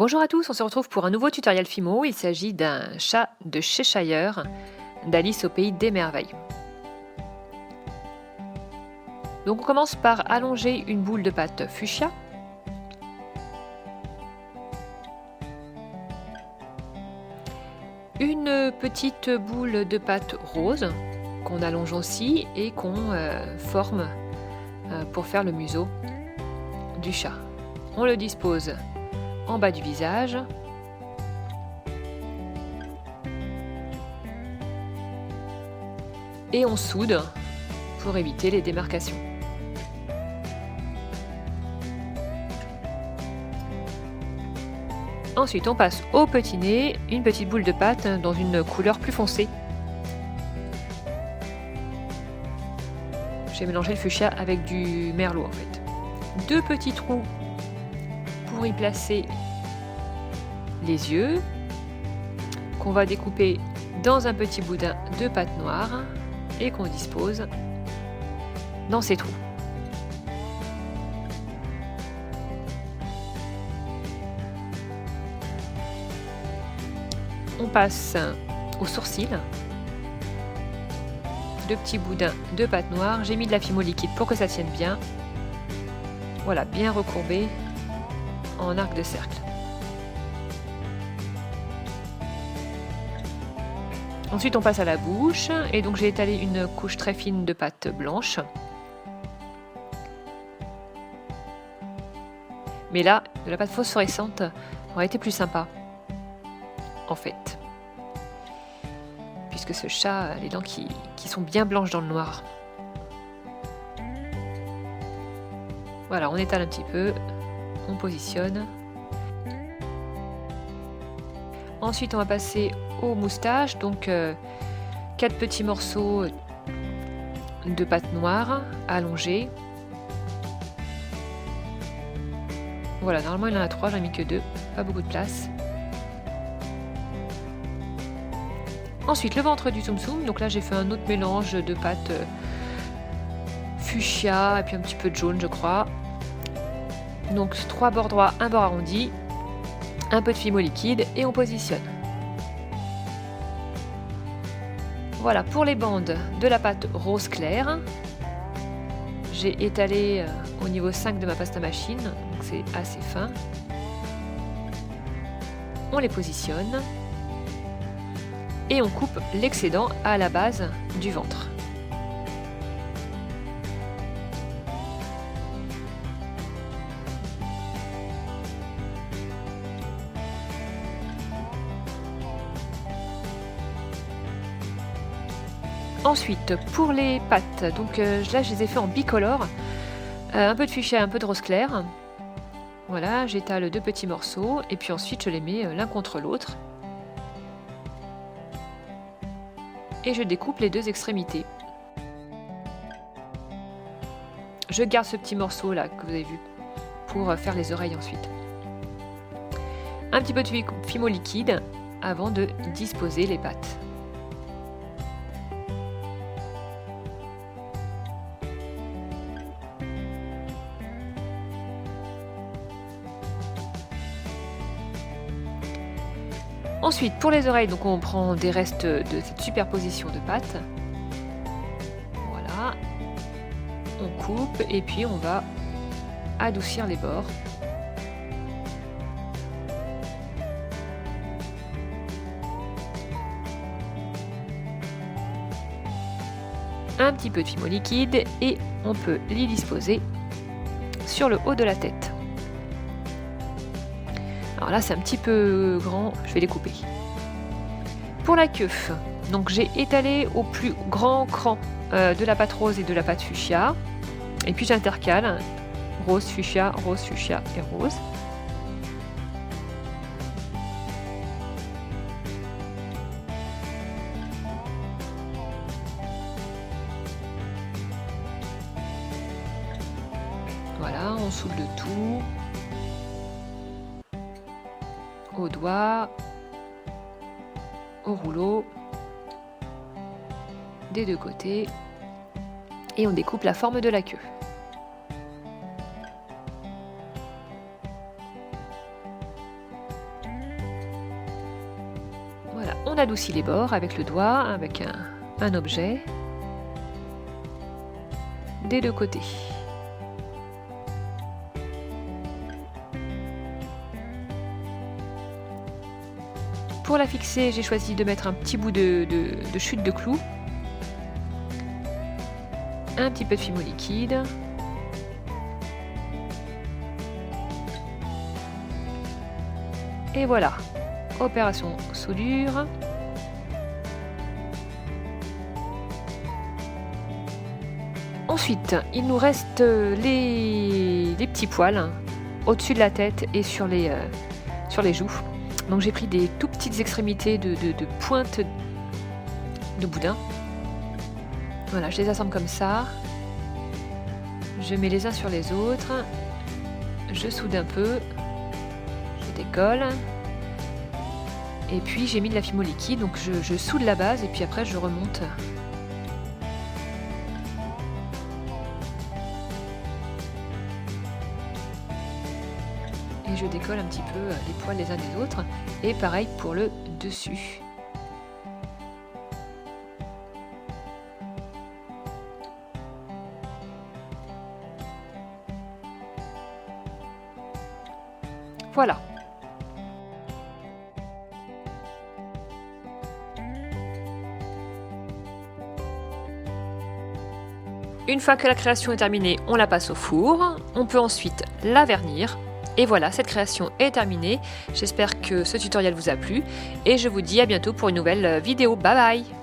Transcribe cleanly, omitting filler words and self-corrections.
Bonjour à tous, on se retrouve pour un nouveau tutoriel Fimo. Il s'agit d'un chat de Cheshire d'Alice au pays des merveilles. Donc on commence par allonger une boule de pâte fuchsia. Une petite boule de pâte rose qu'on allonge aussi et qu'on forme pour faire le museau du chat. On le dispose en bas du visage. Et on soude pour éviter les démarcations. Ensuite, on passe au petit nez une petite boule de pâte dans une couleur plus foncée. J'ai mélangé le fuchsia avec du merlot en fait. Deux petits trous pour y placer les yeux qu'on va découper dans un petit boudin de pâte noire et qu'on dispose dans ces trous. On passe aux sourcils. Deux petits boudins de pâte noire. J'ai mis de la Fimo liquide pour que ça tienne bien. Voilà, bien recourbé en arc de cercle. Ensuite, on passe à la bouche et donc j'ai étalé une couche très fine de pâte blanche. Mais là, de la pâte phosphorescente aurait été plus sympa, en fait. Puisque ce chat a les dents qui sont bien blanches dans le noir. Voilà, on étale un petit peu, on positionne. Ensuite, on va passer aux moustaches, donc 4 petits morceaux de pâte noire allongés. Voilà, normalement il en a 3, j'en ai mis que 2, pas beaucoup de place. Ensuite, le ventre du Tsum Tsum, donc là j'ai fait un autre mélange de pâte fuchsia et puis un petit peu de jaune, je crois. Donc 3 bords droits, un bord arrondi, un peu de Fimo liquide et on positionne. Voilà, pour les bandes de la pâte rose clair, j'ai étalé au niveau 5 de ma pasta machine, donc c'est assez fin. On les positionne et on coupe l'excédent à la base du ventre. Ensuite, pour les pattes, donc là je les ai fait en bicolore, un peu de fuchsia, un peu de rose clair. Voilà, j'étale 2 petits morceaux et puis ensuite je les mets l'un contre l'autre. Et je découpe les 2 extrémités. Je garde ce petit morceau là que vous avez vu pour faire les oreilles ensuite. Un petit peu de Fimo liquide avant de disposer les pattes. Ensuite, pour les oreilles, donc on prend des restes de cette superposition de pâte. Voilà. On coupe et puis on va adoucir les bords. Un petit peu de Fimo liquide et on peut les disposer sur le haut de la tête. Alors là c'est un petit peu grand, je vais les couper. Pour la queue, donc j'ai étalé au plus grand cran de la pâte rose et de la pâte fuchsia. Et puis j'intercale rose, fuchsia et rose. Voilà, on soude le tout. Au doigt, au rouleau, des 2 côtés, et on découpe la forme de la queue. on adoucit les bords avec le doigt, avec un objet, des deux côtés. Pour la fixer, j'ai choisi de mettre un petit bout de chute de clou, un petit peu de fimo liquide, et voilà, opération soudure. Ensuite, il nous reste les petits poils au-dessus de la tête et sur les joues. Donc j'ai pris des tout petites extrémités de pointe de boudin. Voilà, je les assemble comme ça. Je mets les uns sur les autres. Je soude un peu. Je décolle. Et puis j'ai mis de la fimo liquide, donc je soude la base et puis après je remonte. Et je décolle un petit peu les poils les uns des autres. Et pareil pour le dessus. Voilà. Une fois que la création est terminée, on la passe au four. On peut ensuite la vernir. Et voilà, cette création est terminée. J'espère que ce tutoriel vous a plu et je vous dis à bientôt pour une nouvelle vidéo. Bye bye!